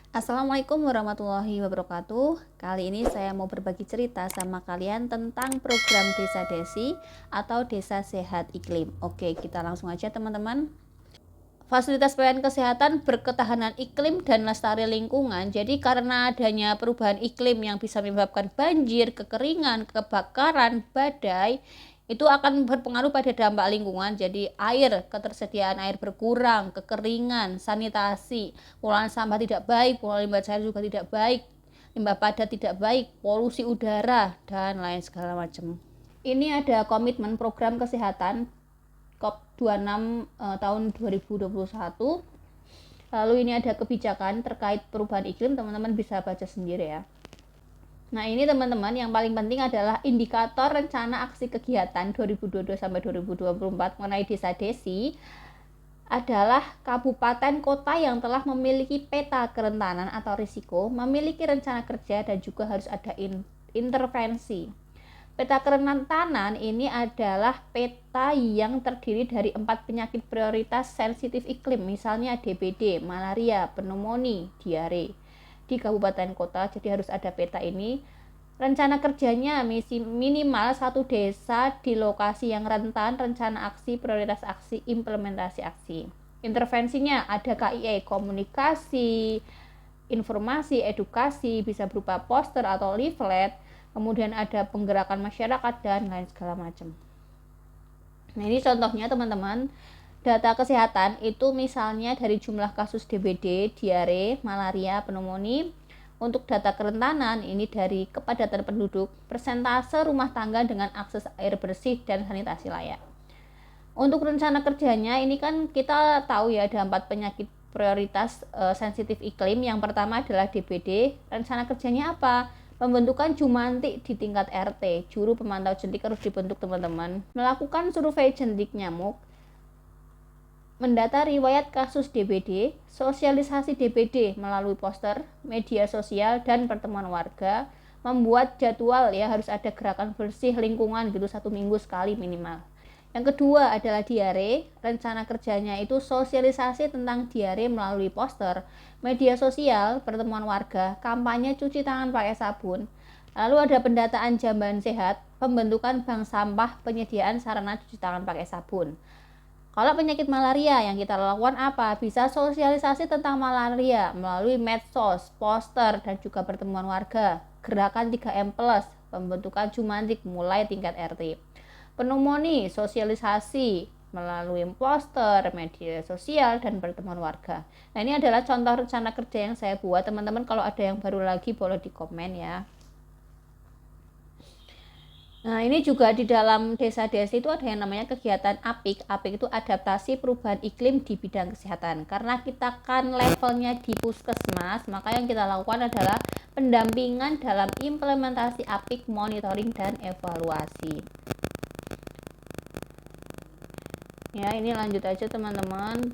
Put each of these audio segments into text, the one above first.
Assalamualaikum warahmatullahi wabarakatuh. Kali ini saya mau berbagi cerita sama kalian tentang program Desa Desi atau Desa Sehat Iklim. Oke, kita langsung aja teman-teman. Fasilitas pelayanan kesehatan berketahanan iklim dan lestari lingkungan. Jadi karena adanya perubahan iklim yang bisa menyebabkan banjir, kekeringan, kebakaran, badai, itu akan berpengaruh pada dampak lingkungan. Jadi ketersediaan air berkurang, kekeringan, sanitasi, pengolahan sampah tidak baik, pengolahan limbah cair juga tidak baik, limbah padat tidak baik, polusi udara, dan lain segala macam. Ini ada komitmen program kesehatan COP26 tahun 2021. Lalu ini ada kebijakan terkait perubahan iklim, teman-teman bisa baca sendiri ya. Nah, ini teman-teman yang paling penting adalah indikator rencana aksi kegiatan 2022 sampai 2024 mengenai Desa Desi adalah kabupaten kota yang telah memiliki peta kerentanan atau risiko, memiliki rencana kerja, dan juga harus ada intervensi. Peta kerentanan ini adalah peta yang terdiri dari 4 penyakit prioritas sensitif iklim, misalnya DBD, malaria, pneumonia, diare di kabupaten kota. Jadi harus ada peta ini. Rencana kerjanya minimal satu desa di lokasi yang rentan, rencana aksi, prioritas aksi, implementasi aksi. Intervensinya ada KIE, komunikasi, informasi, edukasi, bisa berupa poster atau leaflet, kemudian ada penggerakan masyarakat dan lain segala macam. Nah, ini contohnya teman-teman. Data kesehatan itu misalnya dari jumlah kasus DBD, diare, malaria, pneumonia. Untuk data kerentanan ini dari kepadatan penduduk, persentase rumah tangga dengan akses air bersih dan sanitasi layak. Untuk rencana kerjanya ini kan kita tahu ya ada 4 penyakit prioritas sensitif iklim. Yang pertama adalah DBD. Rencana kerjanya apa? Pembentukan jumantik di tingkat RT, juru pemantau jentik harus dibentuk teman-teman. Melakukan survei jentik nyamuk, mendata riwayat kasus DBD, sosialisasi DBD melalui poster, media sosial, dan pertemuan warga, membuat jadwal ya, harus ada gerakan bersih lingkungan gitu 1 minggu sekali minimal. Yang kedua adalah diare. Rencana kerjanya itu sosialisasi tentang diare melalui poster, media sosial, pertemuan warga, kampanye cuci tangan pakai sabun. Lalu ada pendataan jamban sehat, pembentukan bank sampah, penyediaan sarana cuci tangan pakai sabun. Kalau penyakit malaria yang kita lakukan apa? Bisa sosialisasi tentang malaria melalui medsos, poster, dan juga pertemuan warga. Gerakan 3M+, pembentukan jumantik mulai tingkat RT. Pneumonia, sosialisasi melalui poster, media sosial, dan pertemuan warga. Nah, ini adalah contoh rencana kerja yang saya buat. Teman-teman kalau ada yang baru lagi boleh di komen ya. Nah, ini juga di dalam Desa Desi itu ada yang namanya kegiatan APIK. APIK itu adaptasi perubahan iklim di bidang kesehatan. Karena kita kan levelnya di puskesmas, maka yang kita lakukan adalah pendampingan dalam implementasi APIK, monitoring, dan evaluasi. Ya, ini lanjut aja teman-teman.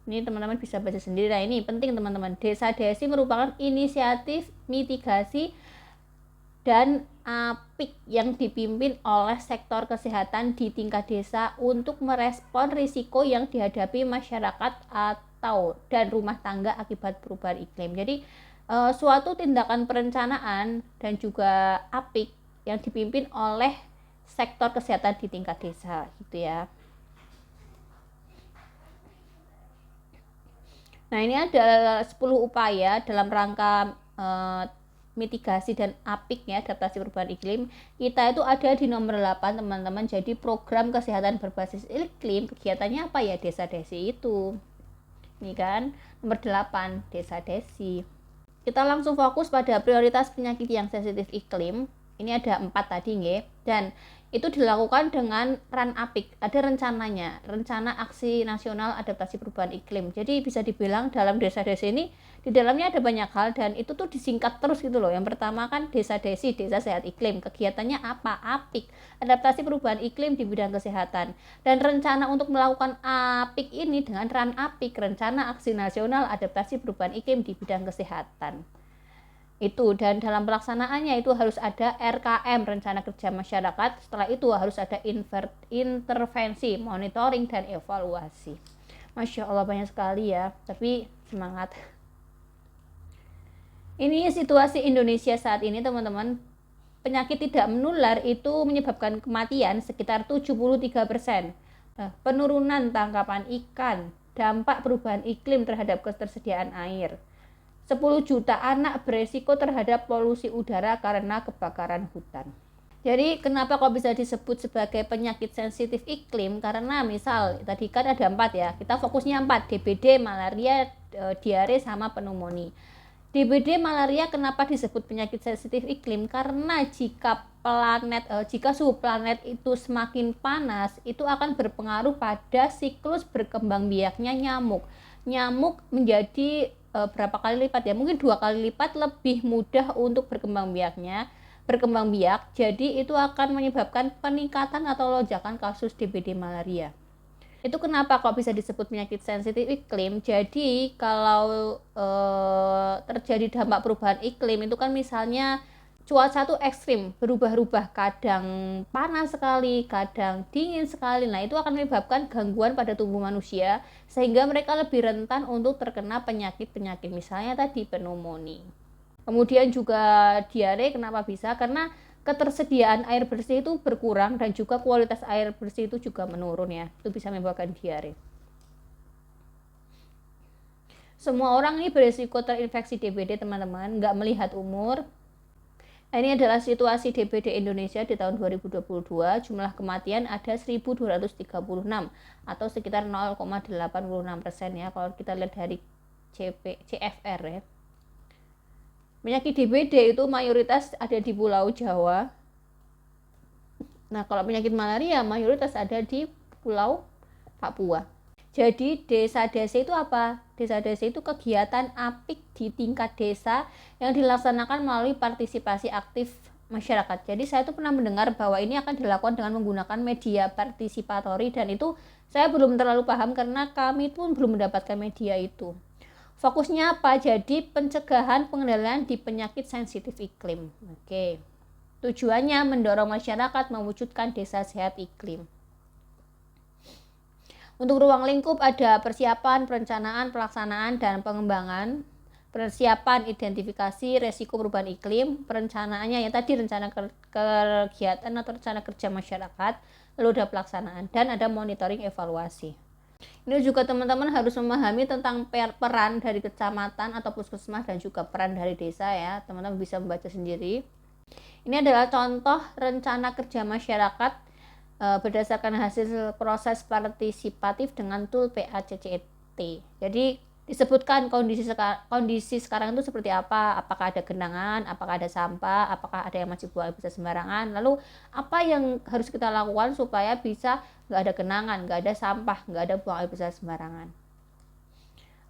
Ini teman-teman bisa baca sendiri. Nah, ini penting teman-teman. Desa Desi merupakan inisiatif mitigasi dan APIK yang dipimpin oleh sektor kesehatan di tingkat desa untuk merespon risiko yang dihadapi masyarakat atau dan rumah tangga akibat perubahan iklim. Jadi suatu tindakan perencanaan dan juga APIK yang dipimpin oleh sektor kesehatan di tingkat desa gitu ya. Nah, ini ada 10 upaya dalam rangka mitigasi dan APIK ya, adaptasi perubahan iklim. Kita itu ada di nomor 8 teman-teman. Jadi program kesehatan berbasis iklim, kegiatannya apa ya? Desa Desi itu. Ini kan nomor 8, Desa Desi. Kita langsung fokus pada prioritas penyakit yang sensitif iklim. Ini ada 4 tadi nggih. Dan itu dilakukan dengan RAN APIK. Ada rencananya, rencana aksi nasional adaptasi perubahan iklim. Jadi bisa dibilang dalam desa-desa ini di dalamnya ada banyak hal dan itu tuh disingkat terus gitu loh. Yang pertama kan Desa Desi, Desa Sehat Iklim. Kegiatannya apa? APIK, adaptasi perubahan iklim di bidang kesehatan. Dan rencana untuk melakukan APIK ini dengan RAN APIK, rencana aksi nasional adaptasi perubahan iklim di bidang kesehatan. Itu, dan dalam pelaksanaannya itu harus ada RKM, rencana kerja masyarakat. Setelah itu harus ada intervensi, monitoring, dan evaluasi. Masya Allah banyak sekali ya, tapi semangat. Ini situasi Indonesia saat ini teman-teman. Penyakit tidak menular itu menyebabkan kematian sekitar 73%. Nah, penurunan tangkapan ikan, dampak perubahan iklim terhadap ketersediaan air. 10 juta anak beresiko terhadap polusi udara karena kebakaran hutan. Jadi kenapa kok bisa disebut sebagai penyakit sensitif iklim? Karena misal tadi kan ada 4 ya, kita fokusnya 4, DBD, malaria, diare, sama pneumonia. DBD malaria kenapa disebut penyakit sensitif iklim? Karena jika suhu planet itu semakin panas, itu akan berpengaruh pada siklus berkembang biaknya nyamuk. Nyamuk menjadi berapa kali lipat ya? Mungkin 2 kali lipat lebih mudah untuk berkembang biak. Jadi itu akan menyebabkan peningkatan atau lonjakan kasus DBD malaria. Itu kenapa kok bisa disebut penyakit sensitif iklim? Jadi kalau terjadi dampak perubahan iklim itu kan misalnya cuaca tuh ekstrim, berubah-ubah, kadang panas sekali, kadang dingin sekali. Nah, itu akan menyebabkan gangguan pada tubuh manusia sehingga mereka lebih rentan untuk terkena penyakit-penyakit misalnya tadi pneumonia. Kemudian juga diare, kenapa bisa? Karena ketersediaan air bersih itu berkurang dan juga kualitas air bersih itu juga menurun ya. Itu bisa menyebabkan diare. Semua orang ini berisiko terinfeksi DBD teman-teman, nggak melihat umur. Nah, ini adalah situasi DBD Indonesia di tahun 2022. Jumlah kematian ada 1.236 atau sekitar 0,86% ya kalau kita lihat dari CFR ya. Penyakit DBD itu mayoritas ada di Pulau Jawa. Nah, kalau penyakit malaria mayoritas ada di Pulau Papua. Jadi desa-desa itu apa? Desa-desa itu kegiatan apik di tingkat desa yang dilaksanakan melalui partisipasi aktif masyarakat. Jadi saya tuh pernah mendengar bahwa ini akan dilakukan dengan menggunakan media partisipatori dan itu saya belum terlalu paham karena kami pun belum mendapatkan media itu. Fokusnya apa? Jadi pencegahan pengendalian di penyakit sensitif iklim. Oke. Tujuannya mendorong masyarakat mewujudkan desa sehat iklim. Untuk ruang lingkup ada persiapan, perencanaan, pelaksanaan, dan pengembangan. Persiapan identifikasi resiko perubahan iklim, perencanaannya ya tadi rencana kegiatan atau rencana kerja masyarakat, lalu ada pelaksanaan dan ada monitoring evaluasi. Ini juga teman-teman harus memahami tentang peran dari kecamatan atau puskesmas dan juga peran dari desa ya. Teman-teman bisa membaca sendiri. Ini adalah contoh rencana kerja masyarakat berdasarkan hasil proses partisipatif dengan tool PACCT. Jadi disebutkan kondisi sekarang itu seperti apa, apakah ada genangan, apakah ada sampah, apakah ada yang masih buang air besar sembarangan, lalu apa yang harus kita lakukan supaya bisa nggak ada genangan, nggak ada sampah, nggak ada buang air besar sembarangan.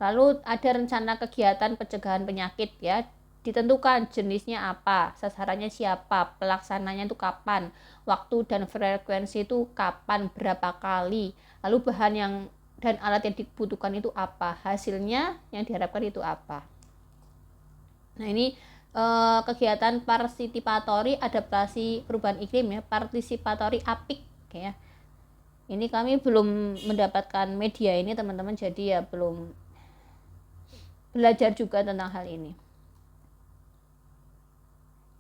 Lalu ada rencana kegiatan pencegahan penyakit ya, ditentukan jenisnya apa, sasarannya siapa, pelaksananya itu kapan, waktu dan frekuensi itu kapan, berapa kali, lalu bahan yang dan alat yang dibutuhkan itu apa, hasilnya yang diharapkan itu apa. Nah, ini kegiatan partisipatori adaptasi perubahan iklim ya, partisipatori apik ya. Ini kami belum mendapatkan media ini teman-teman, jadi ya belum belajar juga tentang hal ini.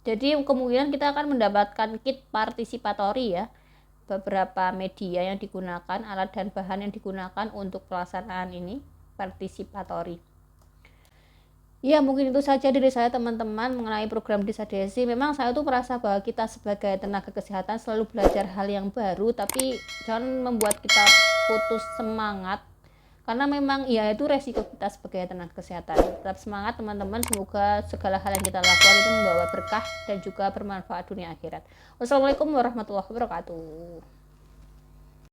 Jadi kemungkinan kita akan mendapatkan kit partisipatori ya, beberapa media yang digunakan, alat dan bahan yang digunakan untuk pelaksanaan ini partisipatori. Ya, mungkin itu saja dari saya teman-teman mengenai program Desa Desi. Memang saya tuh merasa bahwa kita sebagai tenaga kesehatan selalu belajar hal yang baru, tapi jangan membuat kita putus semangat karena memang ya itu resiko kita sebagai tenaga kesehatan. Tetap semangat teman-teman, semoga segala hal yang kita lakukan itu membawa berkah dan juga bermanfaat dunia akhirat. Wassalamualaikum warahmatullahi wabarakatuh.